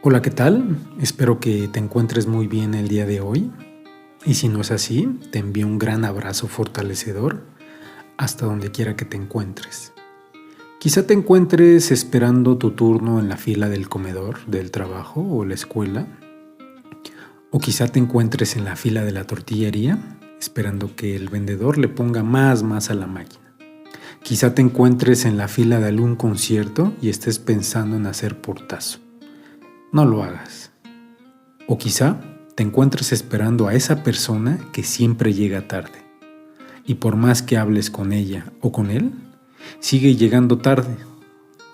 Hola, ¿qué tal? Espero que te encuentres muy bien el día de hoy. Y si no es así, te envío un gran abrazo fortalecedor hasta donde quiera que te encuentres. Quizá te encuentres esperando tu turno en la fila del comedor, del trabajo o la escuela. O quizá te encuentres en la fila de la tortillería, esperando que el vendedor le ponga más a la máquina. Quizá te encuentres en la fila de algún concierto y estés pensando en hacer portazo. No lo hagas. O quizá te encuentres esperando a esa persona que siempre llega tarde. Y por más que hables con ella o con él, sigue llegando tarde.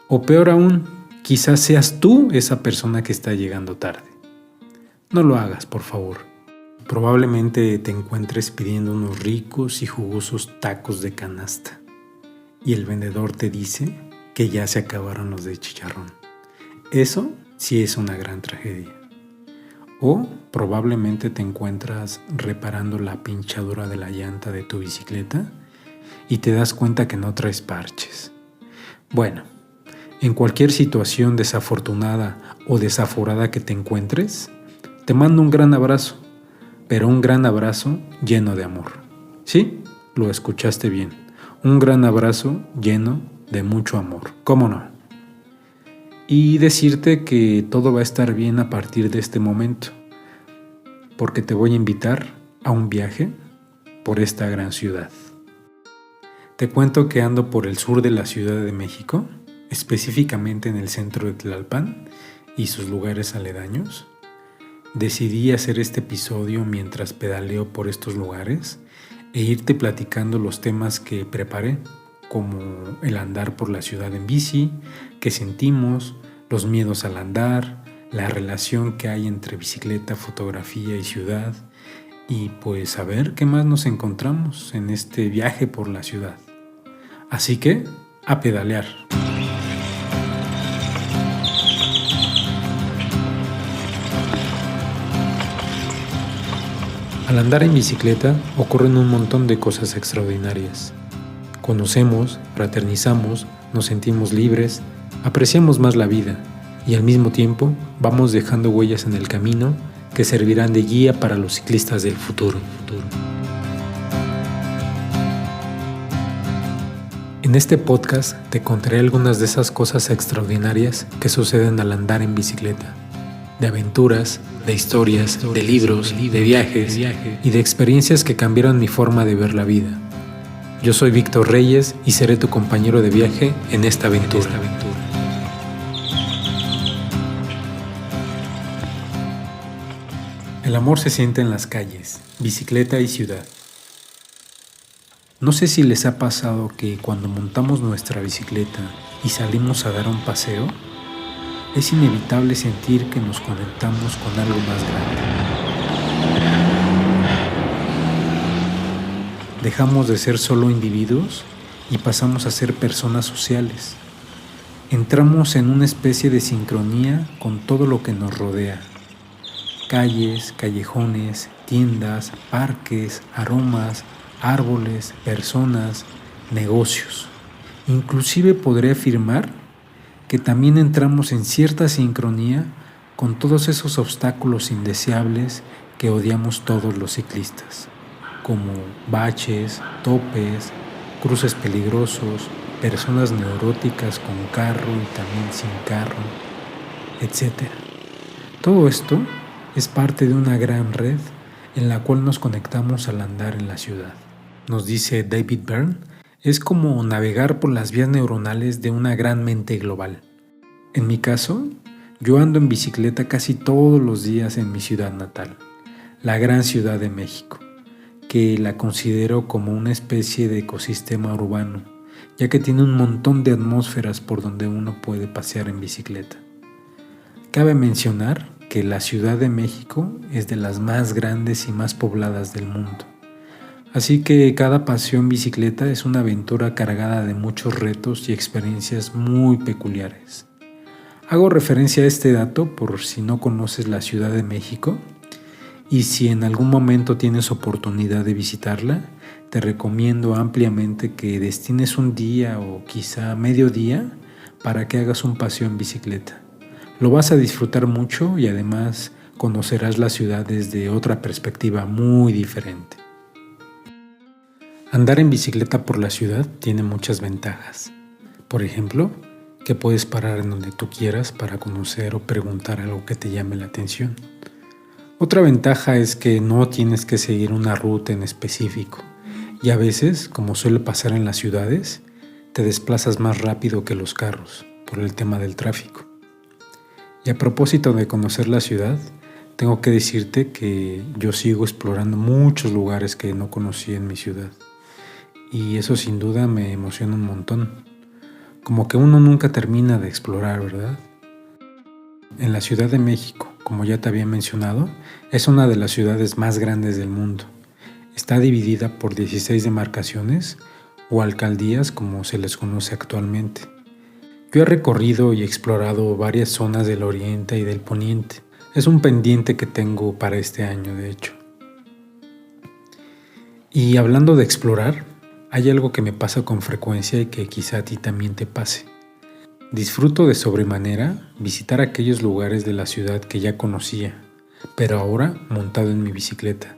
O peor aún, quizás seas tú esa persona que está llegando tarde. No lo hagas, por favor. Probablemente te encuentres pidiendo unos ricos y jugosos tacos de canasta. Y el vendedor te dice que ya se acabaron los de chicharrón. Eso sí es una gran tragedia. O probablemente te encuentras reparando la pinchadura de la llanta de tu bicicleta y te das cuenta que no traes parches. Bueno, en cualquier situación desafortunada o desaforada que te encuentres, te mando un gran abrazo, pero un gran abrazo lleno de amor. Sí, lo escuchaste bien. Un gran abrazo lleno de mucho amor. ¿Cómo no? Y decirte que todo va a estar bien a partir de este momento, porque te voy a invitar a un viaje por esta gran ciudad. Te cuento que ando por el sur de la Ciudad de México, específicamente en el centro de Tlalpan y sus lugares aledaños. Decidí hacer este episodio mientras pedaleo por estos lugares e irte platicando los temas que preparé, como el andar por la ciudad en bici, qué sentimos, los miedos al andar, la relación que hay entre bicicleta, fotografía y ciudad, y pues a ver qué más nos encontramos en este viaje por la ciudad. Así que, a pedalear. Al andar en bicicleta ocurren un montón de cosas extraordinarias. Conocemos, fraternizamos, nos sentimos libres, apreciamos más la vida y al mismo tiempo vamos dejando huellas en el camino que servirán de guía para los ciclistas del futuro. En este podcast te contaré algunas de esas cosas extraordinarias que suceden al andar en bicicleta. De aventuras, de historias, de libros, de viajes y de experiencias que cambiaron mi forma de ver la vida. Yo soy Víctor Reyes y seré tu compañero de viaje en esta aventura. El amor se siente en las calles, bicicleta y ciudad. No sé si les ha pasado que cuando montamos nuestra bicicleta y salimos a dar un paseo, es inevitable sentir que nos conectamos con algo más grande. Dejamos de ser solo individuos y pasamos a ser personas sociales. Entramos en una especie de sincronía con todo lo que nos rodea. Calles, callejones, tiendas, parques, aromas, árboles, personas, negocios. Inclusive podré afirmar que también entramos en cierta sincronía con todos esos obstáculos indeseables que odiamos todos los ciclistas, como baches, topes, cruces peligrosos, personas neuróticas con carro y también sin carro, etc. Todo esto es parte de una gran red en la cual nos conectamos al andar en la ciudad. Nos dice David Byrne, es como navegar por las vías neuronales de una gran mente global. En mi caso, yo ando en bicicleta casi todos los días en mi ciudad natal, la gran Ciudad de México, que la considero como una especie de ecosistema urbano, ya que tiene un montón de atmósferas por donde uno puede pasear en bicicleta. Cabe mencionar que la Ciudad de México es de las más grandes y más pobladas del mundo. Así que cada paseo en bicicleta es una aventura cargada de muchos retos y experiencias muy peculiares. Hago referencia a este dato por si no conoces la Ciudad de México y si en algún momento tienes oportunidad de visitarla, te recomiendo ampliamente que destines un día o quizá medio día para que hagas un paseo en bicicleta. Lo vas a disfrutar mucho y además conocerás la ciudad desde otra perspectiva muy diferente. Andar en bicicleta por la ciudad tiene muchas ventajas. Por ejemplo, que puedes parar en donde tú quieras para conocer o preguntar algo que te llame la atención. Otra ventaja es que no tienes que seguir una ruta en específico y a veces, como suele pasar en las ciudades, te desplazas más rápido que los carros por el tema del tráfico. Y a propósito de conocer la ciudad, tengo que decirte que yo sigo explorando muchos lugares que no conocí en mi ciudad. Y eso sin duda me emociona un montón. Como que uno nunca termina de explorar, ¿verdad? En la Ciudad de México, como ya te había mencionado, es una de las ciudades más grandes del mundo. Está dividida por 16 demarcaciones o alcaldías como se les conoce actualmente. Yo he recorrido y explorado varias zonas del oriente y del poniente. Es un pendiente que tengo para este año, de hecho. Y hablando de explorar, hay algo que me pasa con frecuencia y que quizá a ti también te pase. Disfruto de sobremanera visitar aquellos lugares de la ciudad que ya conocía, pero ahora montado en mi bicicleta.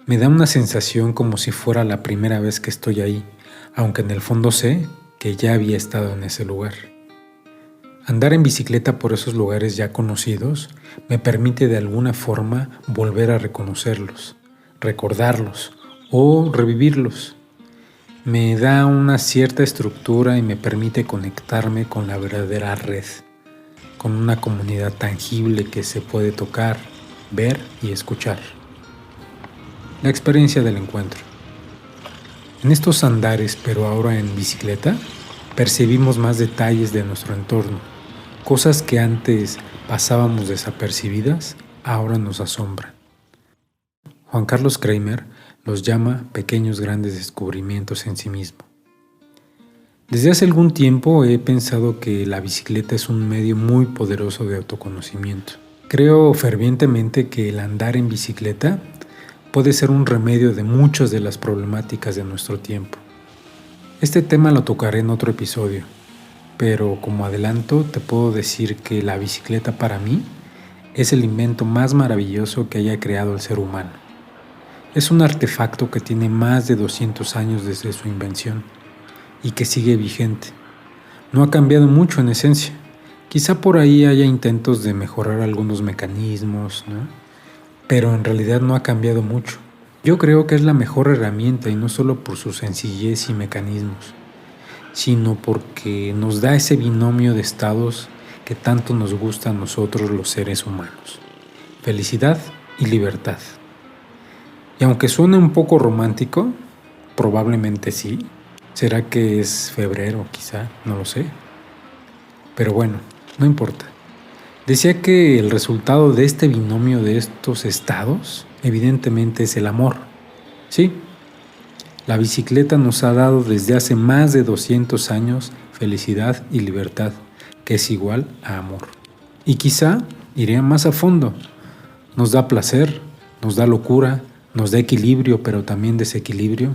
Me da una sensación como si fuera la primera vez que estoy ahí, aunque en el fondo sé que ya había estado en ese lugar. Andar en bicicleta por esos lugares ya conocidos me permite de alguna forma volver a reconocerlos, recordarlos o revivirlos. Me da una cierta estructura y me permite conectarme con la verdadera red, con una comunidad tangible que se puede tocar, ver y escuchar. La experiencia del encuentro. En estos andares, pero ahora en bicicleta, percibimos más detalles de nuestro entorno. Cosas que antes pasábamos desapercibidas, ahora nos asombran. Juan Carlos Kramer los llama pequeños grandes descubrimientos en sí mismo. Desde hace algún tiempo he pensado que la bicicleta es un medio muy poderoso de autoconocimiento. Creo fervientemente que el andar en bicicleta puede ser un remedio de muchas de las problemáticas de nuestro tiempo. Este tema lo tocaré en otro episodio, pero como adelanto te puedo decir que la bicicleta para mí es el invento más maravilloso que haya creado el ser humano. Es un artefacto que tiene más de 200 años desde su invención y que sigue vigente. No ha cambiado mucho en esencia. Quizá por ahí haya intentos de mejorar algunos mecanismos, ¿no? Pero en realidad no ha cambiado mucho. Yo creo que es la mejor herramienta y no solo por su sencillez y mecanismos, sino porque nos da ese binomio de estados que tanto nos gusta a nosotros los seres humanos: felicidad y libertad. Y aunque suene un poco romántico, probablemente sí. ¿Será que es febrero quizá? No lo sé. Pero bueno, no importa. Decía que el resultado de este binomio de estos estados evidentemente es el amor. Sí, la bicicleta nos ha dado desde hace más de 200 años felicidad y libertad, que es igual a amor. Y quizá iría más a fondo. Nos da placer, nos da locura, nos da equilibrio, pero también desequilibrio,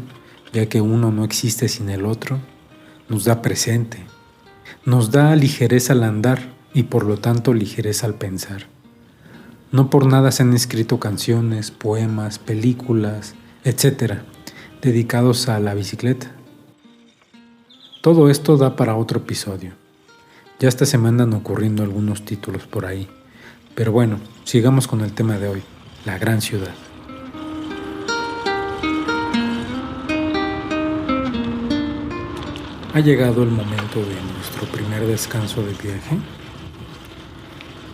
ya que uno no existe sin el otro. Nos da presente, nos da ligereza al andar y por lo tanto ligereza al pensar. No por nada se han escrito canciones, poemas, películas, etcétera, dedicados a la bicicleta. Todo esto da para otro episodio. Ya hasta se me andan ocurriendo algunos títulos por ahí. Pero bueno, sigamos con el tema de hoy, la gran ciudad. Ha llegado el momento de nuestro primer descanso de viaje.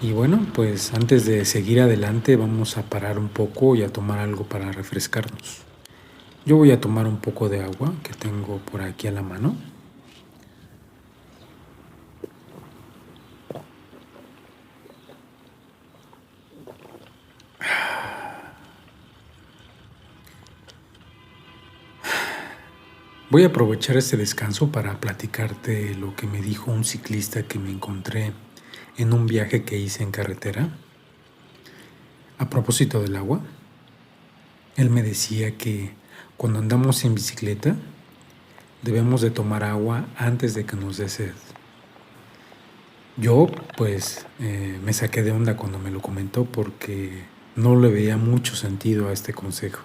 Y bueno, pues antes de seguir adelante vamos a parar un poco y a tomar algo para refrescarnos. Yo voy a tomar un poco de agua que tengo por aquí a la mano. Voy a aprovechar este descanso para platicarte lo que me dijo un ciclista que me encontré en un viaje que hice en carretera. A propósito del agua, él me decía que cuando andamos en bicicleta debemos de tomar agua antes de que nos dé sed. Yo me saqué de onda cuando me lo comentó porque no le veía mucho sentido a este consejo,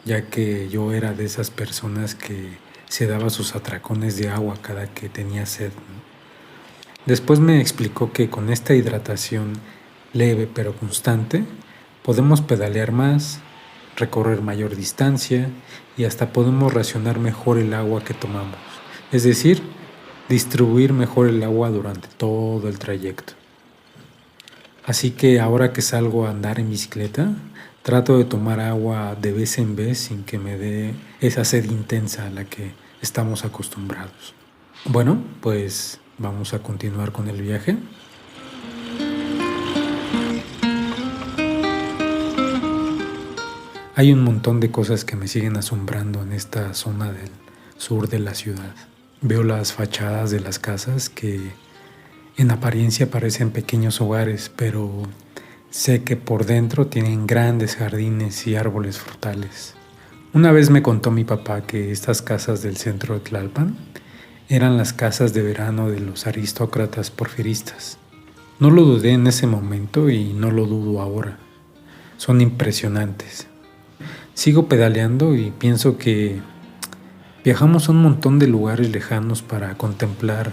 ya que yo era de esas personas que se daba sus atracones de agua cada que tenía sed, ¿no? Después me explicó que con esta hidratación leve pero constante podemos pedalear más, recorrer mayor distancia y hasta podemos racionar mejor el agua que tomamos. Es decir, distribuir mejor el agua durante todo el trayecto. Así que ahora que salgo a andar en bicicleta, trato de tomar agua de vez en vez sin que me dé esa sed intensa a la que estamos acostumbrados. Bueno, pues vamos a continuar con el viaje. Hay un montón de cosas que me siguen asombrando en esta zona del sur de la ciudad. Veo las fachadas de las casas que en apariencia parecen pequeños hogares, pero sé que por dentro tienen grandes jardines y árboles frutales. Una vez me contó mi papá que estas casas del centro de Tlalpan eran las casas de verano de los aristócratas porfiristas. No lo dudé en ese momento y no lo dudo ahora. Son impresionantes. Sigo pedaleando y pienso que viajamos a un montón de lugares lejanos para contemplar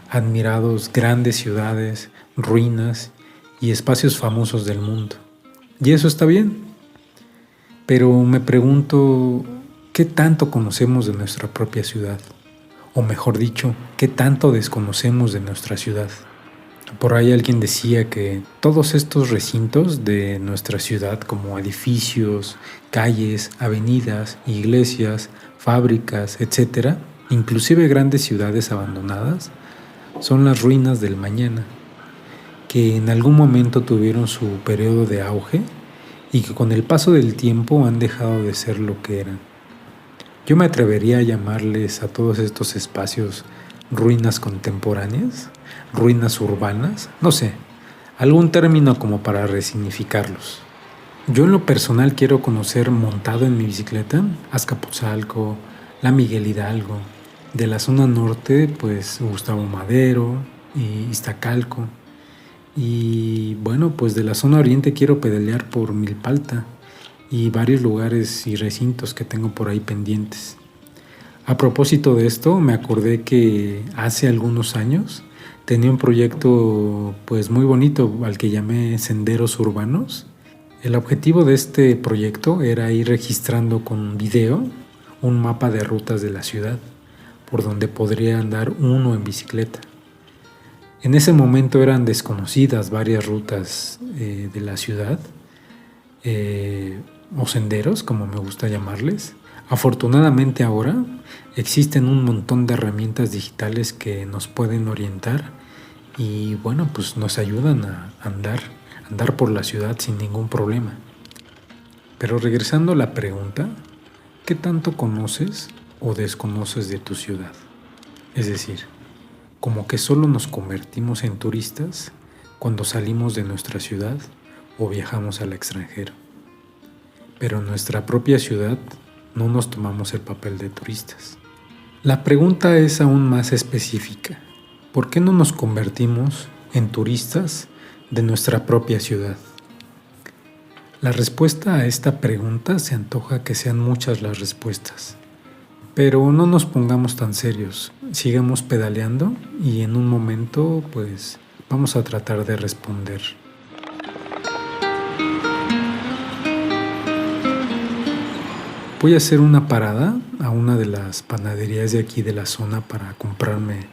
admirados grandes ciudades, ruinas y espacios famosos del mundo. Y eso está bien, pero me pregunto, ¿qué tanto conocemos de nuestra propia ciudad? O mejor dicho, ¿qué tanto desconocemos de nuestra ciudad? Por ahí alguien decía que todos estos recintos de nuestra ciudad, como edificios, calles, avenidas, iglesias, fábricas, etcétera, inclusive grandes ciudades abandonadas, son las ruinas del mañana, que en algún momento tuvieron su periodo de auge y que con el paso del tiempo han dejado de ser lo que eran. Yo me atrevería a llamarles a todos estos espacios ruinas contemporáneas, ruinas urbanas, no sé, algún término como para resignificarlos. Yo en lo personal quiero conocer montado en mi bicicleta Azcapotzalco, la Miguel Hidalgo, de la zona norte pues Gustavo Madero y Iztacalco, y bueno, pues de la zona oriente quiero pedalear por Milpalta y varios lugares y recintos que tengo por ahí pendientes. A propósito de esto, me acordé que hace algunos años tenía un proyecto pues muy bonito al que llamé Senderos Urbanos. El objetivo de este proyecto era ir registrando con video un mapa de rutas de la ciudad por donde podría andar uno en bicicleta. En ese momento eran desconocidas varias rutas de la ciudad, o senderos, como me gusta llamarles. Afortunadamente ahora existen un montón de herramientas digitales que nos pueden orientar y bueno, pues nos ayudan a andar por la ciudad sin ningún problema. Pero regresando a la pregunta, ¿qué tanto conoces o desconoces de tu ciudad? Es decir, como que solo nos convertimos en turistas cuando salimos de nuestra ciudad o viajamos al extranjero. Pero en nuestra propia ciudad no nos tomamos el papel de turistas. La pregunta es aún más específica. ¿Por qué no nos convertimos en turistas de nuestra propia ciudad? La respuesta a esta pregunta se antoja que sean muchas las respuestas. Pero no nos pongamos tan serios, sigamos pedaleando y en un momento pues vamos a tratar de responder. Voy a hacer una parada a una de las panaderías de aquí de la zona para comprarme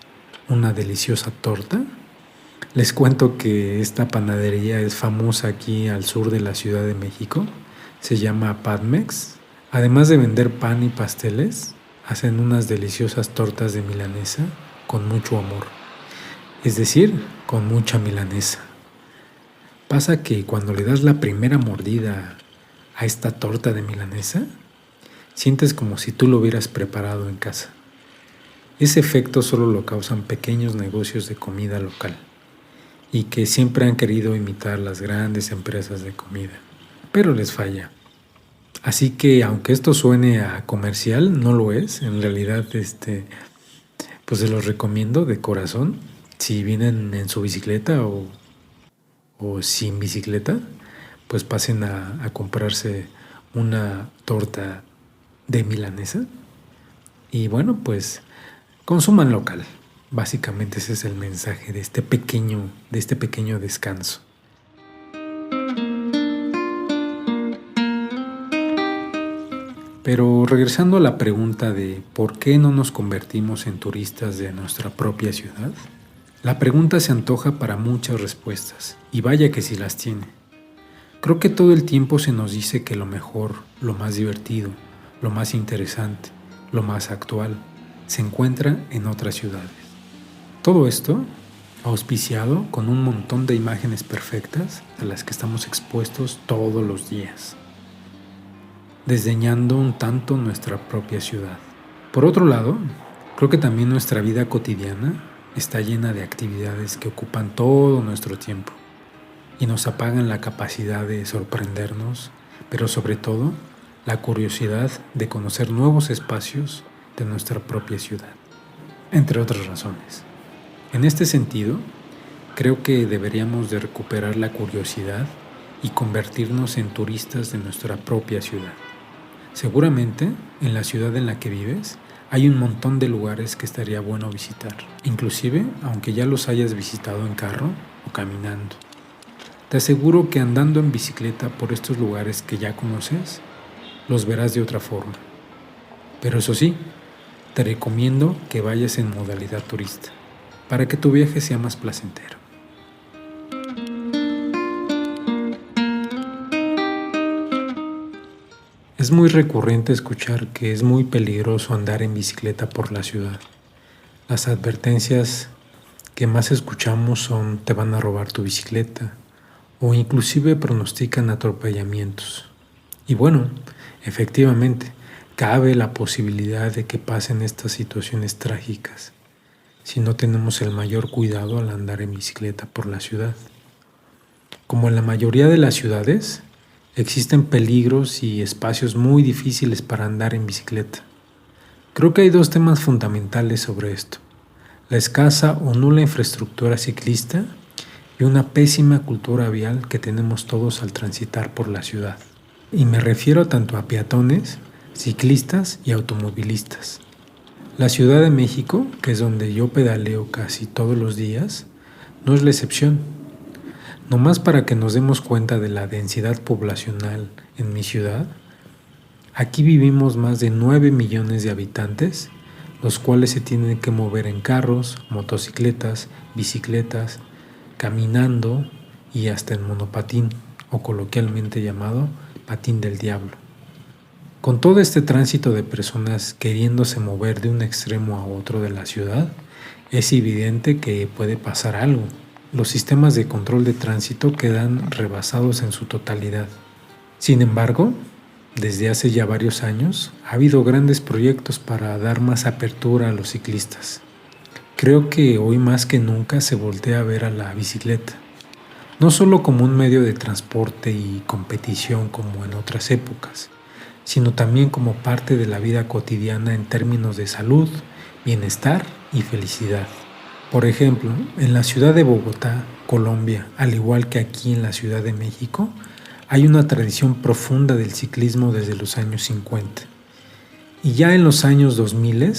una deliciosa torta. Les cuento que esta panadería es famosa aquí al sur de la Ciudad de México. Se llama Padmex. Además de vender pan y pasteles, hacen unas deliciosas tortas de milanesa con mucho amor. Es decir, con mucha milanesa. Pasa que cuando le das la primera mordida a esta torta de milanesa, sientes como si tú lo hubieras preparado en casa. Ese efecto solo lo causan pequeños negocios de comida local y que siempre han querido imitar las grandes empresas de comida, pero les falla. Así que aunque esto suene a comercial, no lo es. En realidad, pues se los recomiendo de corazón. Si vienen en su bicicleta o sin bicicleta, pues pasen a comprarse una torta de milanesa y bueno, pues consuman local. Básicamente ese es el mensaje de este pequeño descanso. Pero regresando a la pregunta de ¿por qué no nos convertimos en turistas de nuestra propia ciudad? La pregunta se antoja para muchas respuestas, y vaya que sí las tiene. Creo que todo el tiempo se nos dice que lo mejor, lo más divertido, lo más interesante, lo más actual, se encuentra en otras ciudades. Todo esto auspiciado con un montón de imágenes perfectas a las que estamos expuestos todos los días, desdeñando un tanto nuestra propia ciudad. Por otro lado, creo que también nuestra vida cotidiana está llena de actividades que ocupan todo nuestro tiempo y nos apagan la capacidad de sorprendernos, pero sobre todo la curiosidad de conocer nuevos espacios de nuestra propia ciudad, entre otras razones. En este sentido, creo que deberíamos de recuperar la curiosidad y convertirnos en turistas de nuestra propia ciudad. Seguramente, en la ciudad en la que vives, hay un montón de lugares que estaría bueno visitar, inclusive aunque ya los hayas visitado en carro o caminando. Te aseguro que andando en bicicleta por estos lugares que ya conoces, los verás de otra forma. Pero eso sí, te recomiendo que vayas en modalidad turista, para que tu viaje sea más placentero. Es muy recurrente escuchar que es muy peligroso andar en bicicleta por la ciudad. Las advertencias que más escuchamos son te van a robar tu bicicleta o inclusive pronostican atropellamientos. Y bueno, efectivamente, cabe la posibilidad de que pasen estas situaciones trágicas si no tenemos el mayor cuidado al andar en bicicleta por la ciudad. Como en la mayoría de las ciudades, existen peligros y espacios muy difíciles para andar en bicicleta. Creo que hay dos temas fundamentales sobre esto: la escasa o nula infraestructura ciclista y una pésima cultura vial que tenemos todos al transitar por la ciudad. Y me refiero tanto a peatones, ciclistas y automovilistas. La Ciudad de México, que es donde yo pedaleo casi todos los días, no es la excepción. Nomás para que nos demos cuenta de la densidad poblacional en mi ciudad, aquí vivimos más de 9 millones de habitantes, los cuales se tienen que mover en carros, motocicletas, bicicletas, caminando y hasta en monopatín, o coloquialmente llamado patín del diablo. Con todo este tránsito de personas queriéndose mover de un extremo a otro de la ciudad, es evidente que puede pasar algo. Los sistemas de control de tránsito quedan rebasados en su totalidad. Sin embargo, desde hace ya varios años, ha habido grandes proyectos para dar más apertura a los ciclistas. Creo que hoy más que nunca se voltea a ver a la bicicleta, no solo como un medio de transporte y competición como en otras épocas, sino también como parte de la vida cotidiana en términos de salud, bienestar y felicidad. Por ejemplo, en la ciudad de Bogotá, Colombia, al igual que aquí en la Ciudad de México, hay una tradición profunda del ciclismo desde los años 50. Y ya en los años 2000,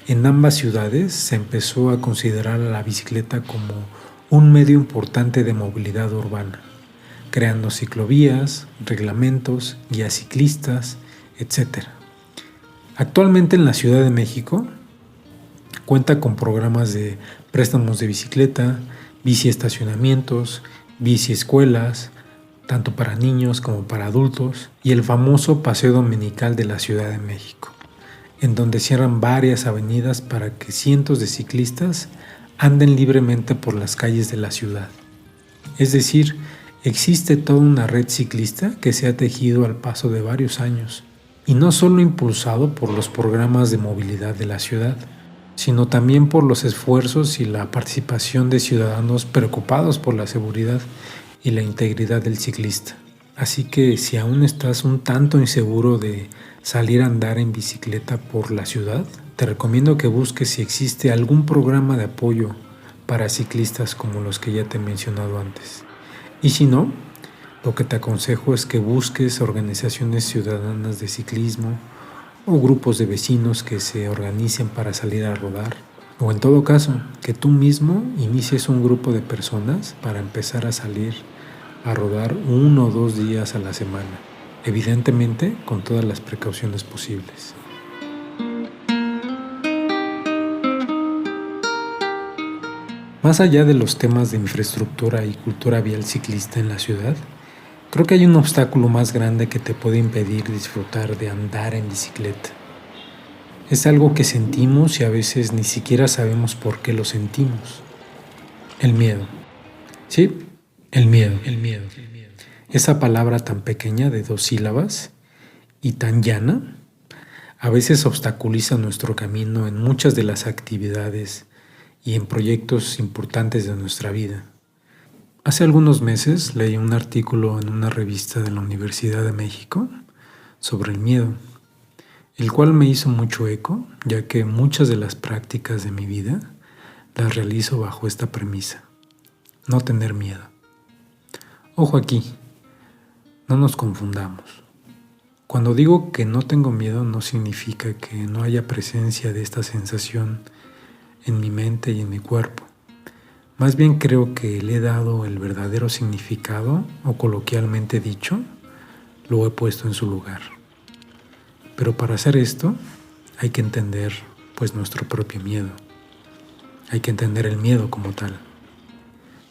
en ambas ciudades se empezó a considerar a la bicicleta como un medio importante de movilidad urbana, creando ciclovías, reglamentos, guías ciclistas, etc. Actualmente en la Ciudad de México cuenta con programas de préstamos de bicicleta, bici estacionamientos, bici escuelas, tanto para niños como para adultos, y el famoso Paseo Dominical de la Ciudad de México, en donde cierran varias avenidas para que cientos de ciclistas anden libremente por las calles de la ciudad. Es decir, existe toda una red ciclista que se ha tejido al paso de varios años, y no solo impulsado por los programas de movilidad de la ciudad, sino también por los esfuerzos y la participación de ciudadanos preocupados por la seguridad y la integridad del ciclista. Así que si aún estás un tanto inseguro de salir a andar en bicicleta por la ciudad, te recomiendo que busques si existe algún programa de apoyo para ciclistas como los que ya te he mencionado antes. Y si no, lo que te aconsejo es que busques organizaciones ciudadanas de ciclismo o grupos de vecinos que se organicen para salir a rodar. O en todo caso, que tú mismo inicies un grupo de personas para empezar a salir a rodar 1 o 2 días a la semana, evidentemente con todas las precauciones posibles. Más allá de los temas de infraestructura y cultura vial ciclista en la ciudad, creo que hay un obstáculo más grande que te puede impedir disfrutar de andar en bicicleta. Es algo que sentimos y a veces ni siquiera sabemos por qué lo sentimos. El miedo. Sí, el miedo. Esa palabra tan pequeña de 2 sílabas y tan llana, a veces obstaculiza nuestro camino en muchas de las actividades y en proyectos importantes de nuestra vida. Hace algunos meses leí un artículo en una revista de la Universidad de México sobre el miedo, el cual me hizo mucho eco, ya que muchas de las prácticas de mi vida las realizo bajo esta premisa: no tener miedo. Ojo aquí, no nos confundamos. Cuando digo que no tengo miedo, no significa que no haya presencia de esta sensación en mi mente y en mi cuerpo. Más bien creo que le he dado el verdadero significado, o coloquialmente dicho, lo he puesto en su lugar. Pero para hacer esto hay que entender pues nuestro propio miedo. Hay que entender el miedo como tal.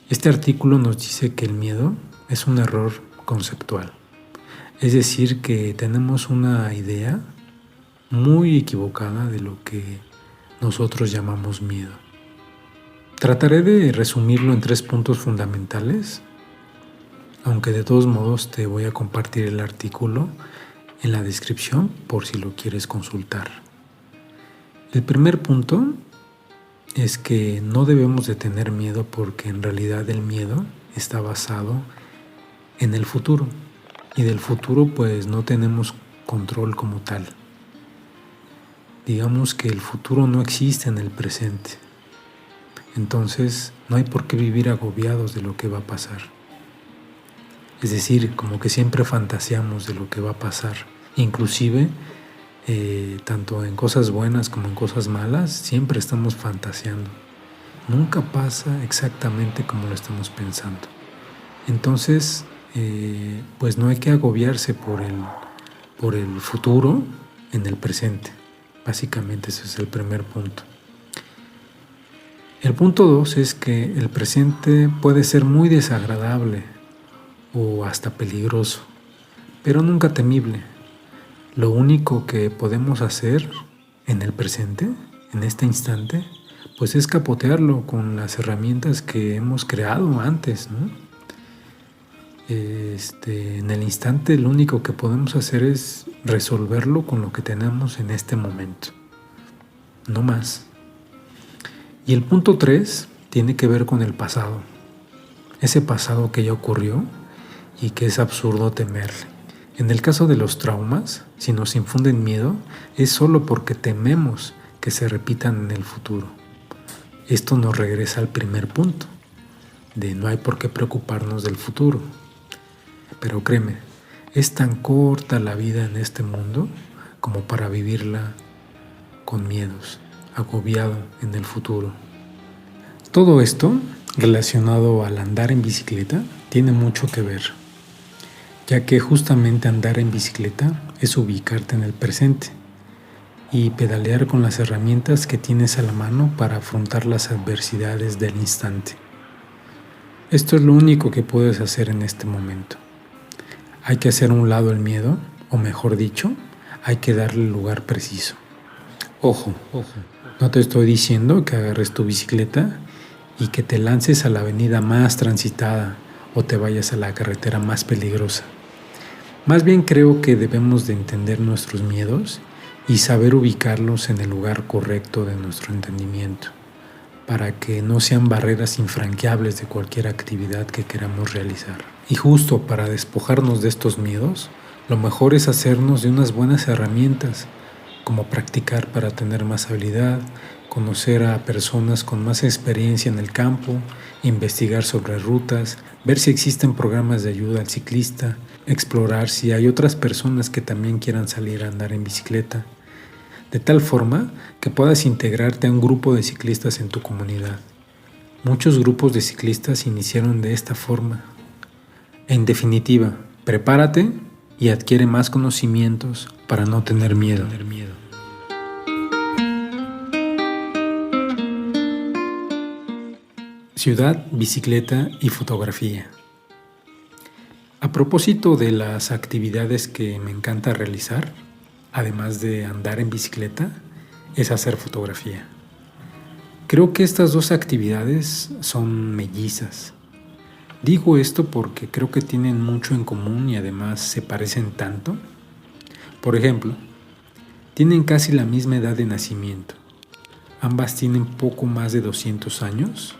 Este artículo nos dice que el miedo es un error conceptual. Es decir, que tenemos una idea muy equivocada de lo que nosotros llamamos miedo. Trataré de resumirlo en 3 puntos fundamentales, aunque de todos modos te voy a compartir el artículo en la descripción por si lo quieres consultar. El primer punto es que no debemos de tener miedo porque en realidad el miedo está basado en el futuro y del futuro pues no tenemos control como tal. Digamos que el futuro no existe en el presente. Entonces no hay por qué vivir agobiados de lo que va a pasar. Es decir, como que siempre fantaseamos de lo que va a pasar. Inclusive, tanto en cosas buenas como en cosas malas, siempre estamos fantaseando. Nunca pasa exactamente como lo estamos pensando. Entonces, pues no hay que agobiarse por el futuro en el presente. Básicamente ese es el primer punto. El punto 2 es que el presente puede ser muy desagradable o hasta peligroso, pero nunca temible. Lo único que podemos hacer en el presente, en este instante, pues es capotearlo con las herramientas que hemos creado antes, ¿no? En el instante lo único que podemos hacer es resolverlo con lo que tenemos en este momento, no más. Y el punto 3 tiene que ver con el pasado, ese pasado que ya ocurrió y que es absurdo temerle. En el caso de los traumas, si nos infunden miedo, es solo porque tememos que se repitan en el futuro. Esto nos regresa al primer punto, de no hay por qué preocuparnos del futuro. Pero créeme, es tan corta la vida en este mundo como para vivirla con miedos, agobiado en el futuro. Todo esto, relacionado al andar en bicicleta, tiene mucho que ver, ya que justamente andar en bicicleta es ubicarte en el presente y pedalear con las herramientas que tienes a la mano para afrontar las adversidades del instante. Esto es lo único que puedes hacer en este momento. Hay que hacer a un lado el miedo, o mejor dicho, hay que darle el lugar preciso. Ojo, no te estoy diciendo que agarres tu bicicleta y que te lances a la avenida más transitada o te vayas a la carretera más peligrosa. Más bien creo que debemos de entender nuestros miedos y saber ubicarlos en el lugar correcto de nuestro entendimiento, para que no sean barreras infranqueables de cualquier actividad que queramos realizar. Y justo para despojarnos de estos miedos, lo mejor es hacernos de unas buenas herramientas, como practicar para tener más habilidad, conocer a personas con más experiencia en el campo, investigar sobre rutas, ver si existen programas de ayuda al ciclista, explorar si hay otras personas que también quieran salir a andar en bicicleta, de tal forma que puedas integrarte a un grupo de ciclistas en tu comunidad. Muchos grupos de ciclistas iniciaron de esta forma. En definitiva, prepárate y adquiere más conocimientos para no tener miedo. Ciudad, bicicleta y fotografía. A propósito de las actividades que me encanta realizar, además de andar en bicicleta, es hacer fotografía. Creo que estas dos actividades son mellizas. Digo esto porque creo que tienen mucho en común y además se parecen tanto. Por ejemplo, tienen casi la misma edad de nacimiento. Ambas tienen poco más de 200 años.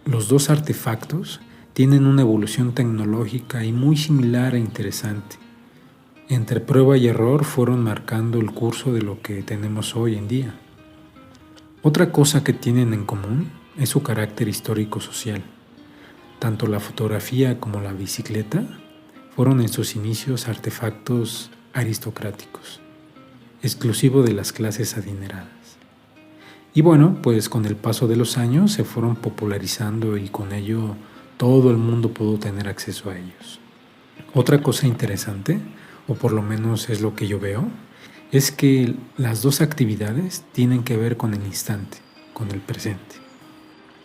Los dos artefactos tienen una evolución tecnológica y muy similar e interesante. Entre prueba y error fueron marcando el curso de lo que tenemos hoy en día. Otra cosa que tienen en común es su carácter histórico-social. Tanto la fotografía como la bicicleta fueron en sus inicios artefactos aristocráticos, exclusivo de las clases adineradas. Y bueno, pues con el paso de los años se fueron popularizando y con ello todo el mundo pudo tener acceso a ellos. Otra cosa interesante, o por lo menos es lo que yo veo, es que las dos actividades tienen que ver con el instante, con el presente.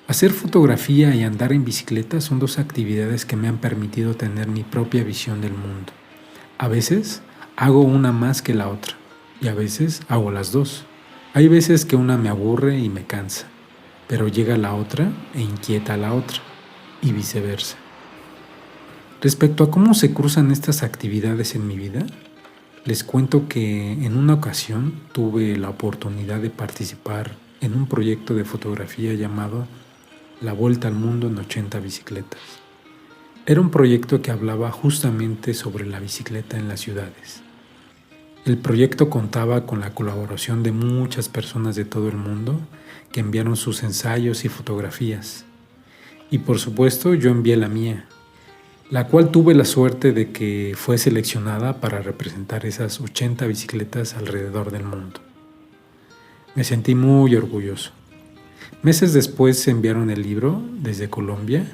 Hacer fotografía y andar en bicicleta son dos actividades que me han permitido tener mi propia visión del mundo. A veces hago una más que la otra y a veces hago las dos. Hay veces que una me aburre y me cansa, pero llega la otra e inquieta a la otra, y viceversa. Respecto a cómo se cruzan estas actividades en mi vida, les cuento que en una ocasión tuve la oportunidad de participar en un proyecto de fotografía llamado La Vuelta al Mundo en 80 bicicletas. Era un proyecto que hablaba justamente sobre la bicicleta en las ciudades. El proyecto contaba con la colaboración de muchas personas de todo el mundo que enviaron sus ensayos y fotografías. Y por supuesto yo envié la mía, la cual tuve la suerte de que fue seleccionada para representar esas 80 bicicletas alrededor del mundo. Me sentí muy orgulloso. Meses después se enviaron el libro desde Colombia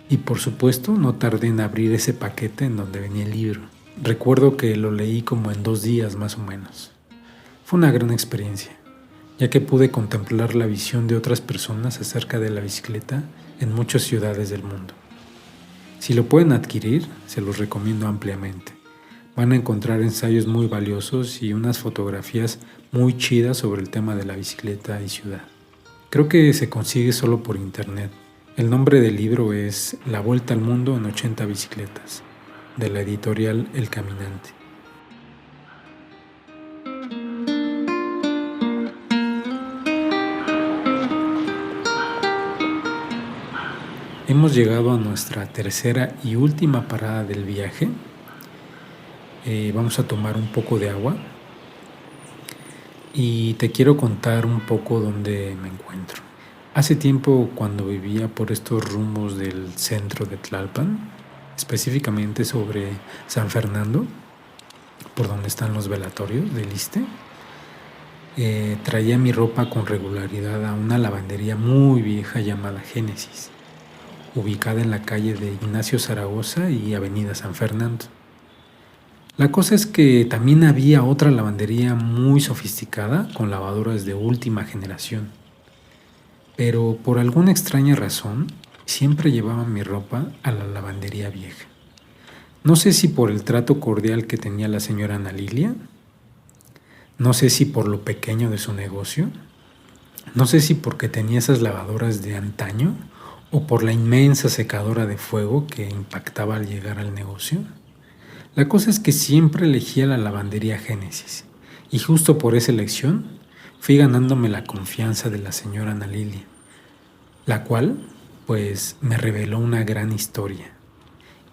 y por supuesto no tardé en abrir ese paquete en donde venía el libro. Recuerdo que lo leí como en 2 días más o menos. Fue una gran experiencia, ya que pude contemplar la visión de otras personas acerca de la bicicleta en muchas ciudades del mundo. Si lo pueden adquirir, se los recomiendo ampliamente. Van a encontrar ensayos muy valiosos y unas fotografías muy chidas sobre el tema de la bicicleta y ciudad. Creo que se consigue solo por internet. El nombre del libro es La Vuelta al Mundo en 80 bicicletas, de la editorial El Caminante. Hemos llegado a nuestra tercera y última parada del viaje. Vamos a tomar un poco de agua y te quiero contar un poco dónde me encuentro. Hace tiempo, cuando vivía por estos rumbos del centro de Tlalpan, específicamente sobre San Fernando, por donde están los velatorios del Iste, traía mi ropa con regularidad a una lavandería muy vieja llamada Génesis, ubicada en la calle de Ignacio Zaragoza y Avenida San Fernando. La cosa es que también había otra lavandería muy sofisticada con lavadoras de última generación, pero por alguna extraña razón siempre llevaba mi ropa a la lavandería vieja. No sé si por el trato cordial que tenía la señora Ana Lilia, no sé si por lo pequeño de su negocio, no sé si porque tenía esas lavadoras de antaño o por la inmensa secadora de fuego que impactaba al llegar al negocio. La cosa es que siempre elegía la lavandería Génesis y justo por esa elección fui ganándome la confianza de la señora Ana Lilia, la cual pues me reveló una gran historia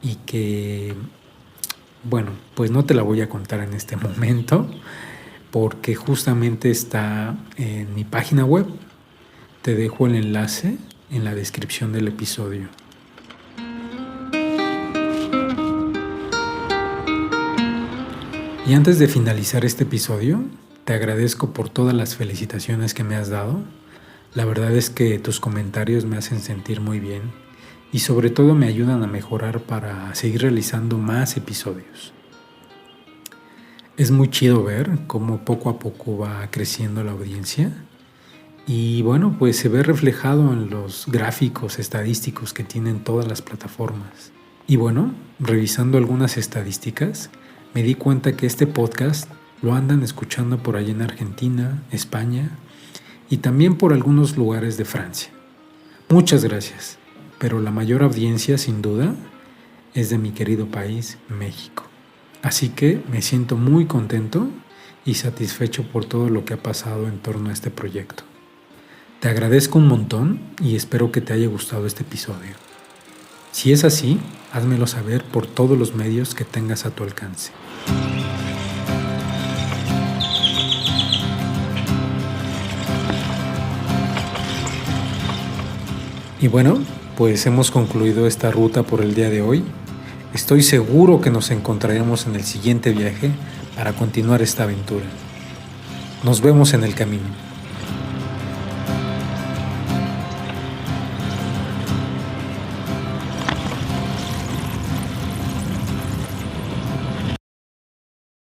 y que, bueno, pues no te la voy a contar en este momento, porque justamente está en mi página web. Te dejo el enlace en la descripción del episodio. Y antes de finalizar este episodio, te agradezco por todas las felicitaciones que me has dado. La verdad es que tus comentarios me hacen sentir muy bien y sobre todo me ayudan a mejorar para seguir realizando más episodios. Es muy chido ver cómo poco a poco va creciendo la audiencia y bueno, pues se ve reflejado en los gráficos estadísticos que tienen todas las plataformas. Y bueno, revisando algunas estadísticas, me di cuenta que este podcast lo andan escuchando por allá en Argentina, España y también por algunos lugares de Francia. Muchas gracias, pero la mayor audiencia sin duda es de mi querido país, México. Así que me siento muy contento y satisfecho por todo lo que ha pasado en torno a este proyecto. Te agradezco un montón y espero que te haya gustado este episodio. Si es así, házmelo saber por todos los medios que tengas a tu alcance. Y bueno, pues hemos concluido esta ruta por el día de hoy. Estoy seguro que nos encontraremos en el siguiente viaje para continuar esta aventura. Nos vemos en el camino.